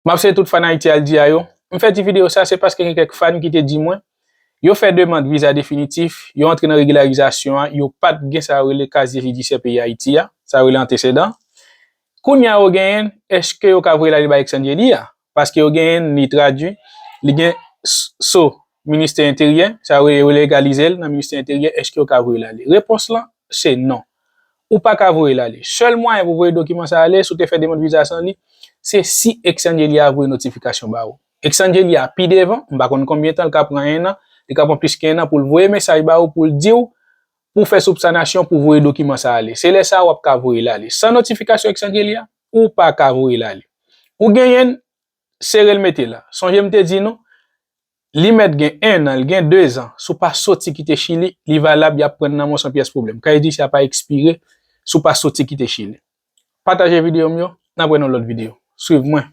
M'a fait tout fan Haïti al di a yo. M'fait ti vidéo ça c'est parce que quelques fans qui te dit moi yo fait demande visa définitif, yo entre dans régularisation, yo pas gen ça relé casier judiciaire pays Haïti a, ça relé antécédent. Kounya yo gen, est-ce que yo ka vre la li ba Exxangeli a? Parce que yo gen ni traduit, li gen so ministère intérieur, ça relé légaliser dans ministère intérieur, est-ce que yo ka vre la li? Réponse là, c'est non. Ou pas ka vre la li. Seul moyen pour voir document ça aller, sou te fait demande visa sans li, c'est si Exxangeli a vre notification ba ou. Exxangeli a pi devant, m'pa konn combien de temps le ka prend un an, il ka prend plus qu'un an pour voyer message ba ou pour le dire pour faire soupçonnation pour voir document ça aller. C'est là ça ou ka vre la li. Sans notification Exxangeli a ou pas ka vre la li. Ou genyen serre le mette là. Sonje m'te dit non, li met gen 1 an, gen 2 ans, sou pas sorti quitter Chili, li valable y a prendre nan mon sans pièce problème. Quand il dit ça pas expiré, sou pas sorti quitter Chili. Partagez vidéo myo, n'a prenons l'autre vidéo. Suivez-moi.